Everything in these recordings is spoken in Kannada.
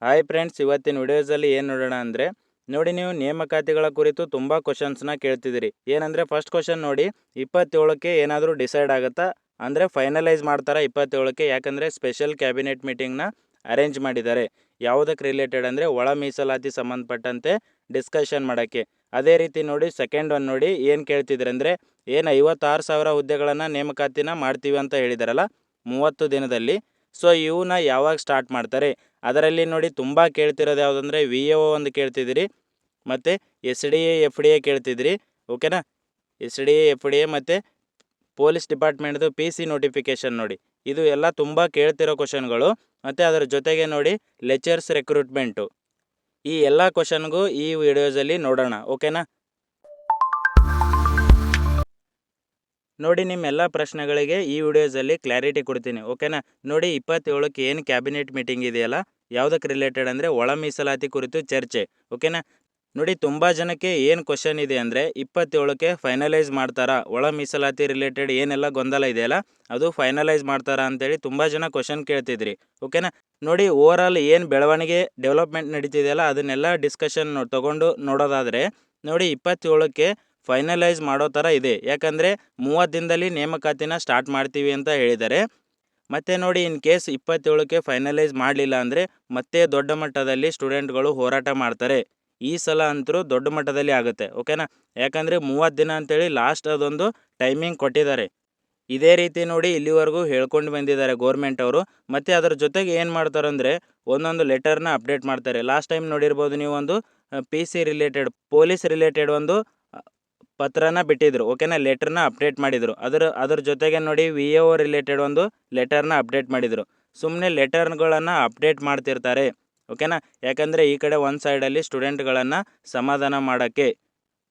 ಹಾಯ್ ಫ್ರೆಂಡ್ಸ್, ಇವತ್ತಿನ ವಿಡಿಯೋಸಲ್ಲಿ ಏನು ನೋಡೋಣ ಅಂದರೆ ನೋಡಿ, ನೀವು ನೇಮಕಾತಿಗಳ ಕುರಿತು ತುಂಬ ಕ್ವಶನ್ಸ್ನ ಕೇಳ್ತಿದ್ದೀರಿ. ಏನಂದರೆ ಫಸ್ಟ್ ಕ್ವಶನ್ ನೋಡಿ, 27ಕ್ಕೆ ಏನಾದರೂ ಡಿಸೈಡ್ ಆಗುತ್ತಾ ಅಂದರೆ ಫೈನಲೈಸ್ ಮಾಡ್ತಾರಾ 27ಕ್ಕೆ? ಯಾಕಂದರೆ ಸ್ಪೆಷಲ್ ಕ್ಯಾಬಿನೆಟ್ ಮೀಟಿಂಗ್ನ ಅರೇಂಜ್ ಮಾಡಿದ್ದಾರೆ. ಯಾವುದಕ್ಕೆ ರಿಲೇಟೆಡ್ ಅಂದರೆ ಒಳ ಮೀಸಲಾತಿ ಸಂಬಂಧಪಟ್ಟಂತೆ ಡಿಸ್ಕಷನ್ ಮಾಡೋಕ್ಕೆ. ಅದೇ ರೀತಿ ನೋಡಿ ಸೆಕೆಂಡ್ ಒನ್ ನೋಡಿ ಏನು ಕೇಳ್ತಿದ್ರೆ ಅಂದರೆ, ಏನು 56,000 ಹುದ್ದೆಗಳನ್ನು ನೇಮಕಾತಿನ ಮಾಡ್ತೀವಿ ಅಂತ ಹೇಳಿದಾರಲ್ಲ 30 ದಿನದಲ್ಲಿ. ಸೊ ಇವನ್ನ ಯಾವಾಗ ಸ್ಟಾರ್ಟ್ ಮಾಡ್ತಾರೆ? ಅದರಲ್ಲಿ ನೋಡಿ ತುಂಬ ಕೇಳ್ತಿರೋದು ಯಾವುದಂದರೆ VAO ಒಂದು ಕೇಳ್ತಿದ್ದೀರಿ, ಮತ್ತು SDA FDA ಕೇಳ್ತಿದ್ರಿ. ಓಕೆನಾ? SDA FDA ಮತ್ತು ಪೊಲೀಸ್ ಡಿಪಾರ್ಟ್ಮೆಂಟ್ದು PC ನೋಟಿಫಿಕೇಷನ್ ನೋಡಿ, ಇದು ಎಲ್ಲ ತುಂಬ ಕೇಳ್ತಿರೋ ಕ್ವಶನ್ಗಳು. ಮತ್ತು ಅದರ ಜೊತೆಗೆ ನೋಡಿ ಲೆಕ್ಚರ್ಸ್ ರೆಕ್ರೂಟ್ಮೆಂಟು. ಈ ಎಲ್ಲ ಕ್ವಶನ್ಗೂ ಈ ವಿಡಿಯೋಸಲ್ಲಿ ನೋಡೋಣ. ಓಕೆನಾ? ನೋಡಿ, ನಿಮ್ಮೆಲ್ಲ ಪ್ರಶ್ನೆಗಳಿಗೆ ಈ ವಿಡಿಯೋಸಲ್ಲಿ ಕ್ಲಾರಿಟಿ ಕೊಡ್ತೀನಿ. ಓಕೆನಾ? ನೋಡಿ, 27ಕ್ಕೆ ಏನು ಕ್ಯಾಬಿನೆಟ್ ಮೀಟಿಂಗ್ ಇದೆಯಲ್ಲ, ಯಾವುದಕ್ಕೆ ರಿಲೇಟೆಡ್ ಅಂದರೆ ಒಳ ಮೀಸಲಾತಿ ಕುರಿತು ಚರ್ಚೆ. ಓಕೆನಾ? ನೋಡಿ, ತುಂಬ ಜನಕ್ಕೆ ಏನು ಕ್ವಶನ್ ಇದೆ ಅಂದರೆ 27ಕ್ಕೆ ಫೈನಲೈಸ್ ಮಾಡ್ತಾರಾ, ಒಳ ಮೀಸಲಾತಿ ರಿಲೇಟೆಡ್ ಏನೆಲ್ಲ ಗೊಂದಲ ಇದೆಯಲ್ಲ ಅದು ಫೈನಲೈಸ್ ಮಾಡ್ತಾರಾ ಅಂತೇಳಿ ತುಂಬ ಜನ ಕ್ವಶನ್ ಕೇಳ್ತಿದ್ರಿ. ಓಕೆನಾ? ನೋಡಿ, ಓವರಾಲ್ ಏನು ಬೆಳವಣಿಗೆ ಡೆವಲಪ್ಮೆಂಟ್ ನಡೀತಿದೆಯಲ್ಲ ಅದನ್ನೆಲ್ಲ ಡಿಸ್ಕಷನ್ ತೊಗೊಂಡು ನೋಡೋದಾದರೆ ನೋಡಿ 27ಕ್ಕೆ ಫೈನಲೈಸ್ ಮಾಡೋ ಥರ ಇದೆ. ಯಾಕಂದರೆ 30 ದಿನದಲ್ಲಿ ನೇಮಕಾತಿನ ಸ್ಟಾರ್ಟ್ ಮಾಡ್ತೀವಿ ಅಂತ ಹೇಳಿದ್ದಾರೆ. ಮತ್ತು ನೋಡಿ, ಇನ್ ಕೇಸ್ 27ಕ್ಕೆ ಫೈನಲೈಸ್ ಮಾಡಲಿಲ್ಲ ಅಂದರೆ ಮತ್ತೆ ದೊಡ್ಡ ಮಟ್ಟದಲ್ಲಿ ಸ್ಟೂಡೆಂಟ್ಗಳು ಹೋರಾಟ ಮಾಡ್ತಾರೆ. ಈ ಸಲ ಅಂತರೂ ದೊಡ್ಡ ಮಟ್ಟದಲ್ಲಿ ಆಗುತ್ತೆ. ಓಕೆನಾ? ಯಾಕಂದರೆ 30 ದಿನ ಅಂತೇಳಿ ಲಾಸ್ಟ್ ಅದೊಂದು ಟೈಮಿಂಗ್ ಕೊಟ್ಟಿದ್ದಾರೆ. ಇದೇ ರೀತಿ ನೋಡಿ ಇಲ್ಲಿವರೆಗೂ ಹೇಳ್ಕೊಂಡು ಬಂದಿದ್ದಾರೆ ಗೋರ್ಮೆಂಟ್ ಅವರು. ಮತ್ತು ಅದರ ಜೊತೆಗೆ ಏನು ಮಾಡ್ತಾರೆ ಅಂದರೆ ಒಂದೊಂದು ಲೆಟರ್ನ ಅಪ್ಡೇಟ್ ಮಾಡ್ತಾರೆ. ಲಾಸ್ಟ್ ಟೈಮ್ ನೋಡಿರ್ಬೋದು ನೀವು, ಒಂದು PC ರಿಲೇಟೆಡ್ ಪೊಲೀಸ್ ರಿಲೇಟೆಡ್ ಒಂದು ಪತ್ರನ ಬಿಟ್ಟಿದ್ರು. ಓಕೆನಾ? ಲೆಟರ್ನ ಅಪ್ಡೇಟ್ ಮಾಡಿದರು. ಅದರ ಜೊತೆಗೆ ನೋಡಿ VAO ರಿಲೇಟೆಡ್ ಒಂದು ಲೆಟರ್ನ ಅಪ್ಡೇಟ್ ಮಾಡಿದರು. ಸುಮ್ಮನೆ ಲೆಟರ್ಗಳನ್ನು ಅಪ್ಡೇಟ್ ಮಾಡ್ತಿರ್ತಾರೆ. ಓಕೆನಾ? ಯಾಕಂದರೆ ಈ ಕಡೆ ಒಂದು ಸೈಡಲ್ಲಿ ಸ್ಟೂಡೆಂಟ್ಗಳನ್ನು ಸಮಾಧಾನ ಮಾಡೋಕ್ಕೆ.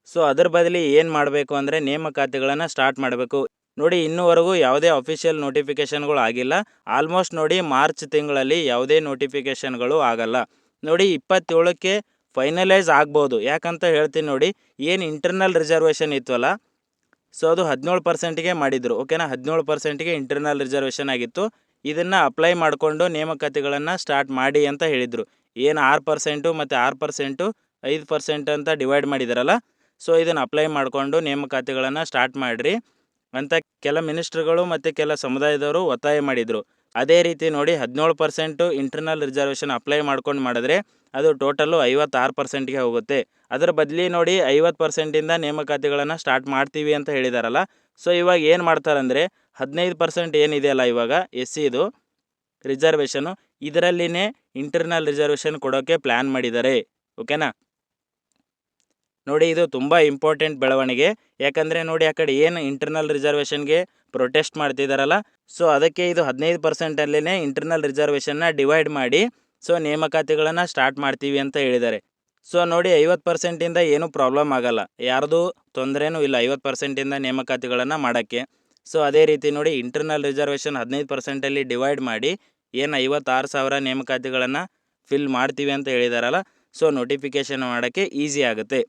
ಸೊ ಅದ್ರ ಬದಲಿ ಏನು ಮಾಡಬೇಕು ಅಂದರೆ ನೇಮಕಾತಿಗಳನ್ನು ಸ್ಟಾರ್ಟ್ ಮಾಡಬೇಕು. ನೋಡಿ, ಇನ್ನೂವರೆಗೂ ಯಾವುದೇ ಅಫಿಷಿಯಲ್ ನೋಟಿಫಿಕೇಷನ್ಗಳು ಆಗಿಲ್ಲ. ಆಲ್ಮೋಸ್ಟ್ ನೋಡಿ ಮಾರ್ಚ್ ತಿಂಗಳಲ್ಲಿ ಯಾವುದೇ ನೋಟಿಫಿಕೇಷನ್ಗಳು ಆಗಲ್ಲ. ನೋಡಿ, 27ಕ್ಕೆ ಫೈನಲೈಸ್ ಆಗ್ಬೋದು. ಯಾಕಂತ ಹೇಳ್ತೀನಿ ನೋಡಿ, ಏನು ಇಂಟರ್ನಲ್ ರಿಸರ್ವೇಷನ್ ಇತ್ತಲ್ಲ, ಸೊ ಅದು 17%ಗೆ ಮಾಡಿದರು. ಓಕೆನಾ? 17%ಗೆ ಇಂಟರ್ನಲ್ ರಿಸರ್ವೇಷನ್ ಆಗಿತ್ತು. ಇದನ್ನು ಅಪ್ಲೈ ಮಾಡಿಕೊಂಡು ನೇಮಕಾತಿಗಳನ್ನು ಸ್ಟಾರ್ಟ್ ಮಾಡಿ ಅಂತ ಹೇಳಿದರು. ಏನು 6% ಮತ್ತು 6%, 5% ಅಂತ ಡಿವೈಡ್ ಮಾಡಿದಾರಲ್ಲ, ಸೊ ಇದನ್ನು ಅಪ್ಲೈ ಮಾಡಿಕೊಂಡು ನೇಮಕಾತಿಗಳನ್ನು ಸ್ಟಾರ್ಟ್ ಮಾಡಿರಿ ಅಂತ ಕೆಲ ಮಿನಿಸ್ಟ್ರುಗಳು ಮತ್ತು ಕೆಲ ಸಮುದಾಯದವರು ಒತ್ತಾಯ ಮಾಡಿದರು. ಅದೇ ರೀತಿ ನೋಡಿ 17% ಇಂಟರ್ನಲ್ ರಿಸರ್ವೇಷನ್ ಅಪ್ಲೈ ಮಾಡ್ಕೊಂಡು ಮಾಡಿದ್ರೆ ಅದು ಟೋಟಲು 56%ಗೆ ಹೋಗುತ್ತೆ. ಅದರ ಬದಲಿ ನೋಡಿ 50%ಇಂದ ನೇಮಕಾತಿಗಳನ್ನು ಸ್ಟಾರ್ಟ್ ಮಾಡ್ತೀವಿ ಅಂತ ಹೇಳಿದಾರಲ್ಲ. ಸೊ ಇವಾಗ ಏನು ಮಾಡ್ತಾರಂದರೆ 15% ಏನಿದೆಯಲ್ಲ ಇವಾಗ SCದು ರಿಸರ್ವೇಷನು, ಇದರಲ್ಲಿನೇ ಇಂಟರ್ನಲ್ ರಿಸರ್ವೇಷನ್ ಕೊಡೋಕ್ಕೆ ಪ್ಲ್ಯಾನ್ ಮಾಡಿದ್ದಾರೆ. ಓಕೆನಾ? ನೋಡಿ, ಇದು ತುಂಬ ಇಂಪಾರ್ಟೆಂಟ್ ಬೆಳವಣಿಗೆ. ಯಾಕಂದರೆ ನೋಡಿ ಆ ಕಡೆ ಏನು ಇಂಟರ್ನಲ್ ರಿಸರ್ವೇಷನ್ಗೆ ಪ್ರೊಟೆಸ್ಟ್ ಮಾಡ್ತಿದ್ದಾರಲ್ಲ, ಸೊ ಅದಕ್ಕೆ ಇದು 15%ಅಲ್ಲೇ ಇಂಟರ್ನಲ್ ರಿಸರ್ವೇಷನ್ನ ಡಿವೈಡ್ ಮಾಡಿ ಸೊ ನೇಮಕಾತಿಗಳನ್ನು ಸ್ಟಾರ್ಟ್ ಮಾಡ್ತೀವಿ ಅಂತ ಹೇಳಿದ್ದಾರೆ. ಸೊ ನೋಡಿ 50%ಇಂದ ಏನೂ ಪ್ರಾಬ್ಲಮ್ ಆಗಲ್ಲ, ಯಾರ್ದು ತೊಂದರೆನೂ ಇಲ್ಲ 50%ಇಂದ ನೇಮಕಾತಿಗಳನ್ನು ಮಾಡೋಕ್ಕೆ. ಸೊ ಅದೇ ರೀತಿ ನೋಡಿ ಇಂಟರ್ನಲ್ ರಿಸರ್ವೇಷನ್ 15%ಅಲ್ಲಿ ಡಿವೈಡ್ ಮಾಡಿ ಏನು 56,000 ನೇಮಕಾತಿಗಳನ್ನು ಫಿಲ್ ಮಾಡ್ತೀವಿ ಅಂತ ಹೇಳಿದಾರಲ್ಲ, ಸೊ ನೋಟಿಫಿಕೇಷನ್ ಮಾಡೋಕ್ಕೆ ಈಸಿ ಆಗುತ್ತೆ.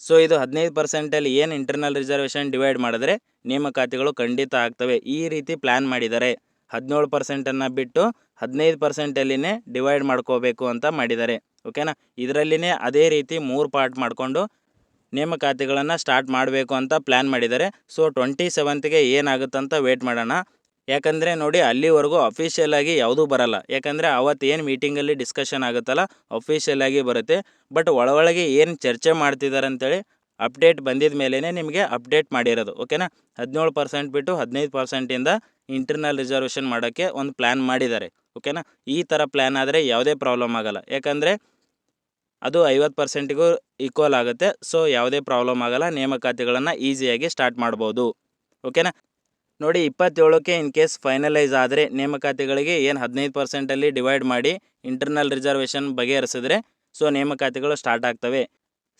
ಸೊ ಇದು 15%ಅಲ್ಲಿ ಏನು ಇಂಟರ್ನಲ್ ರಿಸರ್ವೇಷನ್ ಡಿವೈಡ್ ಮಾಡಿದ್ರೆ ನೇಮಕಾತಿಗಳು ಖಂಡಿತ ಆಗ್ತವೆ. ಈ ರೀತಿ ಪ್ಲ್ಯಾನ್ ಮಾಡಿದ್ದಾರೆ. 17%ಅನ್ನು ಬಿಟ್ಟು 15%ಅಲ್ಲಿನೇ ಡಿವೈಡ್ ಮಾಡ್ಕೋಬೇಕು ಅಂತ ಮಾಡಿದ್ದಾರೆ. ಓಕೆನಾ? ಇದರಲ್ಲಿನೇ ಅದೇ ರೀತಿ 3 ಪಾರ್ಟ್ ಮಾಡಿಕೊಂಡು ನೇಮಕಾತಿಗಳನ್ನು ಸ್ಟಾರ್ಟ್ ಮಾಡಬೇಕು ಅಂತ ಪ್ಲ್ಯಾನ್ ಮಾಡಿದ್ದಾರೆ. ಸೊ 27ಗೆ ಏನಾಗುತ್ತಂತ ವೇಟ್ ಮಾಡೋಣ. ಯಾಕಂದರೆ ನೋಡಿ ಅಲ್ಲಿವರೆಗೂ ಅಫಿಷಿಯಲಾಗಿ ಯಾವುದೂ ಬರಲ್ಲ. ಯಾಕಂದರೆ ಅವತ್ತು ಏನು ಮೀಟಿಂಗಲ್ಲಿ ಡಿಸ್ಕಷನ್ ಆಗುತ್ತಲ್ಲ ಅಫಿಷಿಯಲಾಗಿ ಬರುತ್ತೆ. ಬಟ್ ಒಳಗೆ ಏನು ಚರ್ಚೆ ಮಾಡ್ತಿದ್ದಾರೆ ಅಂತೇಳಿ ಅಪ್ಡೇಟ್ ಬಂದಿದ ಮೇಲೇ ನಿಮಗೆ ಅಪ್ಡೇಟ್ ಮಾಡಿರೋದು. ಓಕೆನಾ? 17% ಬಿಟ್ಟು 15%ಇಂದ ಇಂಟರ್ನಲ್ ರಿಸರ್ವೇಷನ್ ಮಾಡೋಕ್ಕೆ ಒಂದು ಪ್ಲ್ಯಾನ್ ಮಾಡಿದ್ದಾರೆ. ಓಕೆನಾ? ಈ ಥರ ಪ್ಲ್ಯಾನ್ ಆದರೆ ಯಾವುದೇ ಪ್ರಾಬ್ಲಮ್ ಆಗೋಲ್ಲ. ಯಾಕಂದರೆ ಅದು 50%ಗೂ ಈಕ್ವಲ್ ಆಗುತ್ತೆ. ಸೊ ಯಾವುದೇ ಪ್ರಾಬ್ಲಮ್ ಆಗೋಲ್ಲ, ನೇಮಕಾತಿಗಳನ್ನು ಈಸಿಯಾಗಿ ಸ್ಟಾರ್ಟ್ ಮಾಡ್ಬೋದು. ಓಕೆನಾ? ನೋಡಿ, 27ಕ್ಕೆ ಇನ್ ಕೇಸ್ ಫೈನಲೈಸ್ ಆದರೆ ನೇಮಕಾತಿಗಳಿಗೆ ಏನು 15%ಅಲ್ಲಿ ಡಿವೈಡ್ ಮಾಡಿ ಇಂಟರ್ನಲ್ ರಿಸರ್ವೇಷನ್ ಬಗೆಹರಿಸಿದ್ರೆ ಸೊ ನೇಮಕಾತಿಗಳು ಸ್ಟಾರ್ಟ್ ಆಗ್ತವೆ.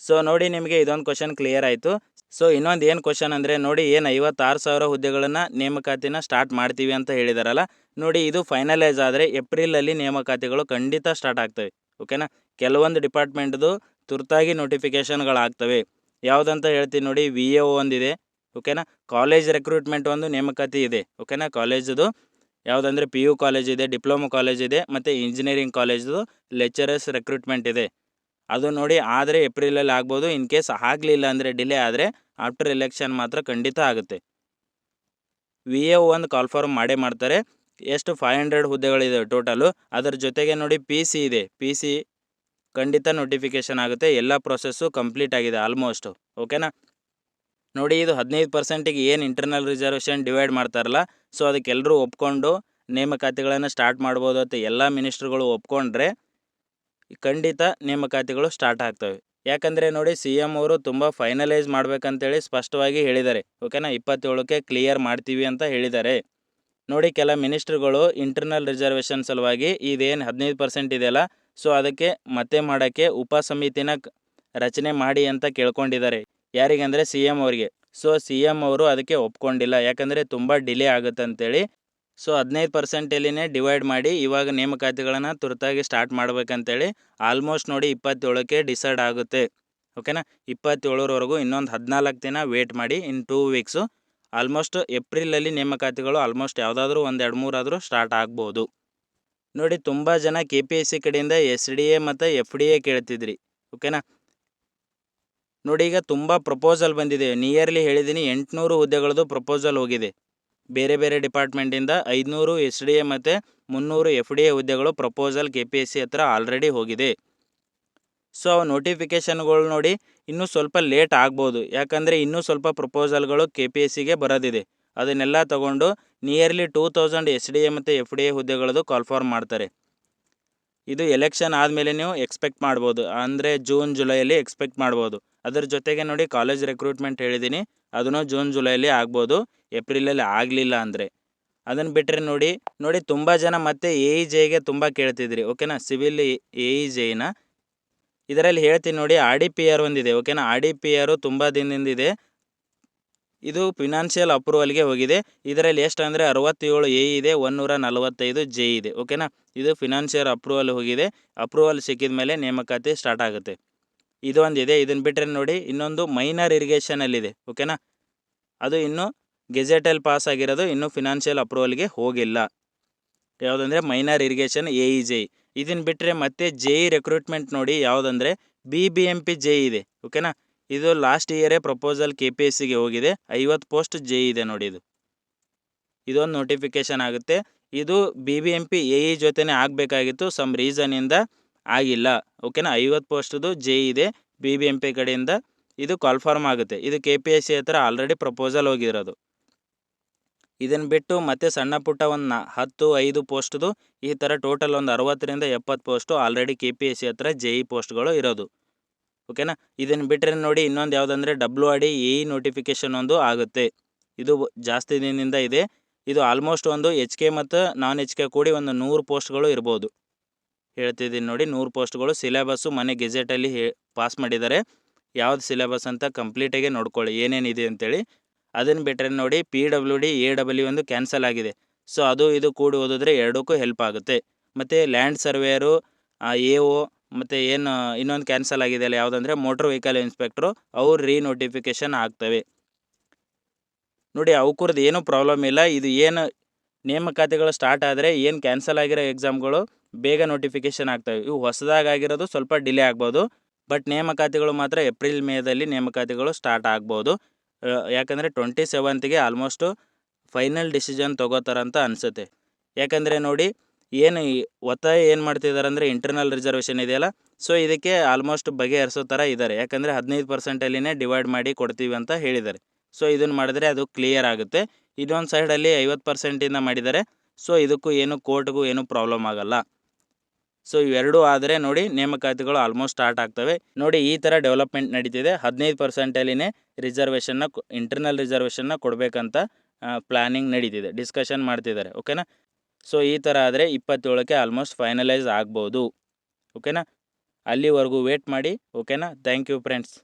ಸೊ ನೋಡಿ, ನಿಮಗೆ ಇದೊಂದು ಕ್ವಶನ್ ಕ್ಲಿಯರ್ ಆಯಿತು. ಸೊ ಇನ್ನೊಂದು ಏನು ಕ್ವಶನ್ ಅಂದರೆ ನೋಡಿ, ಏನು 56,000 ಹುದ್ದೆಗಳನ್ನು ನೇಮಕಾತಿನ ಸ್ಟಾರ್ಟ್ ಮಾಡ್ತೀವಿ ಅಂತ ಹೇಳಿದಾರಲ್ಲ, ನೋಡಿ ಇದು ಫೈನಲೈಸ್ ಆದರೆ ಏಪ್ರಿಲಲ್ಲಿ ನೇಮಕಾತಿಗಳು ಖಂಡಿತ ಸ್ಟಾರ್ಟ್ ಆಗ್ತವೆ. ಓಕೆನಾ? ಕೆಲವೊಂದು ಡಿಪಾರ್ಟ್ಮೆಂಟ್ದು ತುರ್ತಾಗಿ ನೋಟಿಫಿಕೇಷನ್ಗಳಾಗ್ತವೆ. ಯಾವುದಂತ ಹೇಳ್ತೀನಿ ನೋಡಿ, VAO ಒಂದಿದೆ. ಓಕೆನಾ? ಕಾಲೇಜ್ ರೆಕ್ರೂಟ್ಮೆಂಟ್ ಒಂದು ನೇಮಕಾತಿ ಇದೆ. ಓಕೆನಾ? ಕಾಲೇಜದು ಯಾವುದಂದರೆ PU ಕಾಲೇಜ್ ಇದೆ, ಡಿಪ್ಲೊಮಾ ಕಾಲೇಜ್ ಇದೆ, ಮತ್ತು ಇಂಜಿನಿಯರಿಂಗ್ ಕಾಲೇಜ್ದು ಲೆಕ್ಚರರ್ಸ್ ರಿಕ್ರೂಟ್ಮೆಂಟ್ ಇದೆ. ಅದು ನೋಡಿ ಆದರೆ ಏಪ್ರಿಲಲ್ಲಿ ಆಗ್ಬೋದು. ಇನ್ ಕೇಸ್ ಆಗಲಿಲ್ಲ ಅಂದರೆ ಡಿಲೇ ಆದರೆ ಆಫ್ಟರ್ ಎಲೆಕ್ಷನ್ ಮಾತ್ರ ಖಂಡಿತ ಆಗುತ್ತೆ. VAO ಒಂದು ಕಾಲ್ ಫಾರ್ಮ್ ಮಾಡೇ ಮಾಡ್ತಾರೆ. ಎಷ್ಟು 500 ಹುದ್ದೆಗಳಿದೆ ಟೋಟಲು. ಅದರ ಜೊತೆಗೆ ನೋಡಿ PC ಇದೆ. PC ಖಂಡಿತ ನೋಟಿಫಿಕೇಷನ್ ಆಗುತ್ತೆ. ಎಲ್ಲ ಪ್ರೊಸೆಸ್ಸು ಕಂಪ್ಲೀಟ್ ಆಗಿದೆ ಆಲ್ಮೋಸ್ಟು. ಓಕೆನಾ. ನೋಡಿ ಇದು 15%ಗೆ ಏನು ಇಂಟರ್ನಲ್ ರಿಸರ್ವೇಷನ್ ಡಿವೈಡ್ ಮಾಡ್ತಾರಲ್ಲ, ಸೊ ಅದಕ್ಕೆಲ್ಲರೂ ಒಪ್ಕೊಂಡು ನೇಮಕಾತಿಗಳನ್ನು ಸ್ಟಾರ್ಟ್ ಮಾಡ್ಬೋದು ಅಂತ ಎಲ್ಲ ಮಿನಿಸ್ಟ್ರುಗಳು ಒಪ್ಕೊಂಡ್ರೆ ಖಂಡಿತ ನೇಮಕಾತಿಗಳು ಸ್ಟಾರ್ಟ್ ಆಗ್ತವೆ. ಯಾಕಂದರೆ ನೋಡಿ CM ಅವರು ತುಂಬ ಫೈನಲೈಸ್ ಮಾಡಬೇಕಂತೇಳಿ ಸ್ಪಷ್ಟವಾಗಿ ಹೇಳಿದ್ದಾರೆ. ಓಕೆನಾ. 27ಕ್ಕೆ ಕ್ಲಿಯರ್ ಮಾಡ್ತೀವಿ ಅಂತ ಹೇಳಿದ್ದಾರೆ. ನೋಡಿ ಕೆಲ ಮಿನಿಸ್ಟ್ರುಗಳು ಇಂಟರ್ನಲ್ ರಿಸರ್ವೇಷನ್ ಸಲುವಾಗಿ ಇದೇನು 15% ಇದೆಯಲ್ಲ, ಸೊ ಅದಕ್ಕೆ ಮತ್ತೆ ಮಾಡೋಕ್ಕೆ ಉಪಸಮಿತಿನ ರಚನೆ ಮಾಡಿ ಅಂತ ಕೇಳ್ಕೊಂಡಿದ್ದಾರೆ. ಯಾರಿಗಂದರೆ CM ಅವರಿಗೆ. ಸೊ CM ಅವರು ಅದಕ್ಕೆ ಒಪ್ಕೊಂಡಿಲ್ಲ. ಯಾಕಂದರೆ ತುಂಬ ಡಿಲೇ ಆಗುತ್ತೆ ಅಂತೇಳಿ. ಸೊ 15%ಅಲ್ಲಿನೇ ಡಿವೈಡ್ ಮಾಡಿ ಇವಾಗ ನೇಮಕಾತಿಗಳನ್ನು ತುರ್ತಾಗಿ ಸ್ಟಾರ್ಟ್ ಮಾಡ್ಬೇಕಂತೇಳಿ ಆಲ್ಮೋಸ್ಟ್ ನೋಡಿ 27ಕ್ಕೆ ಡಿಸೈಡ್ ಆಗುತ್ತೆ. ಓಕೆನಾ. 27ರವರೆಗೂ ಇನ್ನೊಂದು 14 ದಿನ ವೇಟ್ ಮಾಡಿ. ಇನ್ 2 ವೀಕ್ಸು ಆಲ್ಮೋಸ್ಟ್ ಏಪ್ರಿಲಲ್ಲಿ ನೇಮಕಾತಿಗಳು ಆಲ್ಮೋಸ್ಟ್ ಯಾವುದಾದ್ರೂ 1-2-3 ಆದರೂ ಸ್ಟಾರ್ಟ್ ಆಗ್ಬೋದು. ನೋಡಿ ತುಂಬ ಜನ KPSC ಕಡೆಯಿಂದ SDA ಮತ್ತು FDA ಕೇಳ್ತಿದ್ರಿ. ಓಕೆನಾ. ನೋಡಿ ಈಗ ತುಂಬ ಪ್ರಪೋಸಲ್ ಬಂದಿದೆ. ನಿಯರ್ಲಿ ಹೇಳಿದ್ದೀನಿ 800 ಹುದ್ದೆಗಳದ್ದು ಪ್ರಪೋಸಲ್ ಹೋಗಿದೆ. ಬೇರೆ ಬೇರೆ ಡಿಪಾರ್ಟ್ಮೆಂಟಿಂದ 500 SDA ಮತ್ತು 300 FDA ಹುದ್ದೆಗಳು ಪ್ರಪೋಸಲ್ KPSC ಹತ್ರ ಆಲ್ರೆಡಿ ಹೋಗಿದೆ. ಸೊ ನೋಟಿಫಿಕೇಷನ್ಗಳು ನೋಡಿ ಇನ್ನೂ ಸ್ವಲ್ಪ ಲೇಟ್ ಆಗ್ಬೋದು. ಯಾಕಂದರೆ ಇನ್ನೂ ಸ್ವಲ್ಪ ಪ್ರಪೋಸಲ್ಗಳು KPSCಗೆ ಬರೋದಿದೆ. ಅದನ್ನೆಲ್ಲ ತಗೊಂಡು ನಿಯರ್ಲಿ 2000 SDA ಮತ್ತು FDA ಹುದ್ದೆಗಳದ್ದು ಕಾಲ್ಫಾರ್ಮ್ ಮಾಡ್ತಾರೆ. ಇದು ಎಲೆಕ್ಷನ್ ಆದಮೇಲೆ ನೀವು ಎಕ್ಸ್ಪೆಕ್ಟ್ ಮಾಡ್ಬೋದು. ಅಂದರೆ ಜೂನ್ ಜುಲೈಯಲ್ಲಿ ಎಕ್ಸ್ಪೆಕ್ಟ್ ಮಾಡ್ಬೋದು. ಅದರ ಜೊತೆಗೆ ನೋಡಿ ಕಾಲೇಜ್ ರಿಕ್ರೂಟ್ಮೆಂಟ್ ಹೇಳಿದ್ದೀನಿ, ಅದನ್ನು ಜೂನ್ ಜುಲೈಯಲ್ಲಿ ಆಗ್ಬೋದು, ಏಪ್ರಿಲಲ್ಲಿ ಆಗಲಿಲ್ಲ ಅಂದರೆ. ಅದನ್ನು ಬಿಟ್ಟರೆ ನೋಡಿ ತುಂಬ ಜನ ಮತ್ತೆ AEJಗೆ ತುಂಬ ಕೇಳ್ತಿದ್ರಿ. ಓಕೆನಾ. ಸಿವಿಲ್ AEJನ ಇದರಲ್ಲಿ ಹೇಳ್ತೀನಿ ನೋಡಿ. RDPR ಒಂದಿದೆ. ಓಕೆನಾ. RDPR ತುಂಬ ದಿನದಿಂದ ಇದೆ. ಇದು ಫಿನಾನ್ಷಿಯಲ್ ಅಪ್ರೂವಲ್ಗೆ ಹೋಗಿದೆ. ಇದರಲ್ಲಿ ಎಷ್ಟು ಅಂದರೆ 67 AE ಇದೆ, 145 JE ಇದೆ. ಓಕೆನಾ. ಇದು ಫಿನಾನ್ಷಿಯಲ್ ಅಪ್ರೂವಲ್ ಹೋಗಿದೆ. ಅಪ್ರೂವಲ್ ಸಿಕ್ಕಿದ ಮೇಲೆ ನೇಮಕಾತಿ ಸ್ಟಾರ್ಟ್ ಆಗುತ್ತೆ. ಇದು ಒಂದಿದೆ. ಇದನ್ನು ಬಿಟ್ಟರೆ ನೋಡಿ ಇನ್ನೊಂದು ಮೈನರ್ ಇರಿಗೇಷನಲ್ಲಿದೆ. ಓಕೆನಾ. ಅದು ಇನ್ನೂ ಗೆಜೆಟಲ್ಲಿ ಪಾಸ್ ಆಗಿರೋದು, ಇನ್ನೂ ಫಿನಾನ್ಷಿಯಲ್ ಅಪ್ರೂವಲ್ಗೆ ಹೋಗಿಲ್ಲ. ಯಾವುದಂದರೆ ಮೈನರ್ ಇರಿಗೇಷನ್ AEJ. ಇದನ್ನು ಬಿಟ್ಟರೆ ಮತ್ತೆ JE ರಿಕ್ರೂಟ್ಮೆಂಟ್ ನೋಡಿ ಯಾವುದಂದರೆ BBMP JE ಇದೆ. ಓಕೆನಾ. ಇದು ಲಾಸ್ಟ್ ಇಯರೇ ಪ್ರಪೋಸಲ್ KPSCಗೆ ಹೋಗಿದೆ. 50 ಪೋಸ್ಟ್ JE ಇದೆ ನೋಡಿ. ಇದೊಂದು ನೋಟಿಫಿಕೇಷನ್ ಆಗುತ್ತೆ. ಇದು BBMP AE ಜೊತೆನೇ ಆಗಬೇಕಾಗಿತ್ತು, ಸಮ್ ರೀಸನಿಂದ ಆಗಿಲ್ಲ. ಓಕೆನಾ. 50 ಪೋಸ್ಟ್ದು JE ಇದೆ BBMP ಕಡೆಯಿಂದ. ಇದು ಕಾಲ್ಫಾರ್ಮ್ ಆಗುತ್ತೆ. ಇದು KPSC ಹತ್ರ ಆಲ್ರೆಡಿ ಪ್ರಪೋಸಲ್ ಹೋಗಿರೋದು. ಇದನ್ನು ಬಿಟ್ಟು ಮತ್ತೆ ಸಣ್ಣ ಪುಟ್ಟ ಒಂದು 10-5 ಪೋಸ್ಟ್ದು ಈ ಥರ ಟೋಟಲ್ ಒಂದು 60ರಿಂದ 70 ಪೋಸ್ಟು ಆಲ್ರೆಡಿ KPSC ಹತ್ರ JE ಪೋಸ್ಟ್ಗಳು ಇರೋದು. ಓಕೆನಾ. ಇದನ್ನು ಬಿಟ್ಟರೆ ನೋಡಿ ಇನ್ನೊಂದು ಯಾವುದಂದರೆ WRD AE ನೋಟಿಫಿಕೇಷನ್ ಒಂದು ಆಗುತ್ತೆ. ಇದು ಜಾಸ್ತಿ ದಿನದಿಂದ ಇದೆ. ಇದು ಆಲ್ಮೋಸ್ಟ್ ಒಂದು HK ಮತ್ತು ನಾನ್ HK ಕೂಡಿ ಒಂದು 100 ಪೋಸ್ಟ್ಗಳು ಇರ್ಬೋದು. ಹೇಳ್ತಿದ್ದೀನಿ ನೋಡಿ, 100 ಪೋಸ್ಟ್ಗಳು. ಸಿಲೆಬಸ್ಸು ಮನೆ ಗೆಜೆಟಲ್ಲಿ ಪಾಸ್ ಮಾಡಿದ್ದಾರೆ. ಯಾವ್ದು ಸಿಲೆಬಸ್ ಅಂತ ಕಂಪ್ಲೀಟಾಗಿ ನೋಡ್ಕೊಳ್ಳಿ ಏನೇನಿದೆ ಅಂತೇಳಿ. ಅದನ್ನು ಬಿಟ್ಟರೆ ನೋಡಿ PWD AW ಒಂದು ಕ್ಯಾನ್ಸಲ್ ಆಗಿದೆ. ಸೊ ಅದು ಇದು ಕೂಡಿ ಓದಿದ್ರೆ ಎರಡಕ್ಕೂ ಹೆಲ್ಪ್ ಆಗುತ್ತೆ. ಮತ್ತು ಲ್ಯಾಂಡ್ ಸರ್ವೇಯರು AO ಮತ್ತು ಏನು ಇನ್ನೊಂದು ಕ್ಯಾನ್ಸಲ್ ಆಗಿದೆ ಅಲ್ಲ, ಯಾವುದಂದರೆ ಮೋಟ್ರ್ ವೆಹಿಕಲ್ ಇನ್ಸ್ಪೆಕ್ಟ್ರು, ಅವ್ರು ನೋಟಿಫಿಕೇಷನ್ ಆಗ್ತವೆ ನೋಡಿ. ಅವಕ್ಕೂರ್ದು ಏನೂ ಪ್ರಾಬ್ಲಮ್ ಇಲ್ಲ. ಇದು ಏನು ನೇಮಕಾತಿಗಳು ಸ್ಟಾರ್ಟ್ ಆದರೆ ಏನು ಕ್ಯಾನ್ಸಲ್ ಆಗಿರೋ ಎಕ್ಸಾಮ್ಗಳು ಬೇಗ ನೋಟಿಫಿಕೇಷನ್ ಆಗ್ತವೆ. ಇವು ಹೊಸದಾಗಿರೋದು ಸ್ವಲ್ಪ ಡಿಲೇ ಆಗ್ಬೋದು. ಬಟ್ ನೇಮಕಾತಿಗಳು ಮಾತ್ರ ಏಪ್ರಿಲ್ ಮೇದಲ್ಲಿ ನೇಮಕಾತಿಗಳು ಸ್ಟಾರ್ಟ್ ಆಗ್ಬೋದು. ಯಾಕಂದರೆ 27ಗೆ ಆಲ್ಮೋಸ್ಟು ಫೈನಲ್ ಡಿಸಿಷನ್ ತೊಗೋತಾರಂತ ಅನಿಸುತ್ತೆ. ಯಾಕಂದರೆ ನೋಡಿ ಏನು ಒತ್ತಾಯ ಏನು ಮಾಡ್ತಿದ್ದಾರೆ ಅಂದರೆ ಇಂಟರ್ನಲ್ ರಿಸರ್ವೇಷನ್ ಇದೆಯಲ್ಲ, ಸೊ ಇದಕ್ಕೆ ಆಲ್ಮೋಸ್ಟ್ ಬಗೆಹರಿಸೋ ಥರ ಇದ್ದಾರೆ. ಯಾಕಂದರೆ 15%ಅಲ್ಲಿನೇ ಡಿವೈಡ್ ಮಾಡಿ ಕೊಡ್ತೀವಿ ಅಂತ ಹೇಳಿದ್ದಾರೆ. ಸೊ ಇದನ್ನು ಮಾಡಿದ್ರೆ ಅದು ಕ್ಲಿಯರ್ ಆಗುತ್ತೆ. ಇನ್ನೊಂದು ಸೈಡಲ್ಲಿ 50%ಇಂದ ಮಾಡಿದ್ದಾರೆ. ಸೊ ಇದಕ್ಕೂ ಏನು ಕೋರ್ಟ್ಗೂ ಏನೂ ಪ್ರಾಬ್ಲಮ್ ಆಗಲ್ಲ. ಸೊ ಇವೆರಡೂ ಆದರೆ ನೋಡಿ ನೇಮಕಾತಿಗಳು ಆಲ್ಮೋಸ್ಟ್ ಸ್ಟಾರ್ಟ್ ಆಗ್ತವೆ ನೋಡಿ. ಈ ಥರ ಡೆವಲಪ್ಮೆಂಟ್ ನಡೀತಿದೆ. 15%ಅಲ್ಲಿನೇ ರಿಸರ್ವೇಷನ್ನ ಇಂಟರ್ನಲ್ ರಿಸರ್ವೇಷನ್ನ ಕೊಡಬೇಕಂತ ಪ್ಲ್ಯಾನಿಂಗ್ ನಡೀತಿದೆ, ಡಿಸ್ಕಷನ್ ಮಾಡ್ತಿದ್ದಾರೆ. ಓಕೆನಾ. ಸೊ ಈ ಥರ ಆದರೆ 27ಕ್ಕೆ ಆಲ್ಮೋಸ್ಟ್ ಫೈನಲೈಸ್ ಆಗ್ಬೋದು. ಓಕೆನಾ. ಅಲ್ಲಿವರೆಗೂ ವೇಟ್ ಮಾಡಿ. ಓಕೆನಾ. Thank you friends.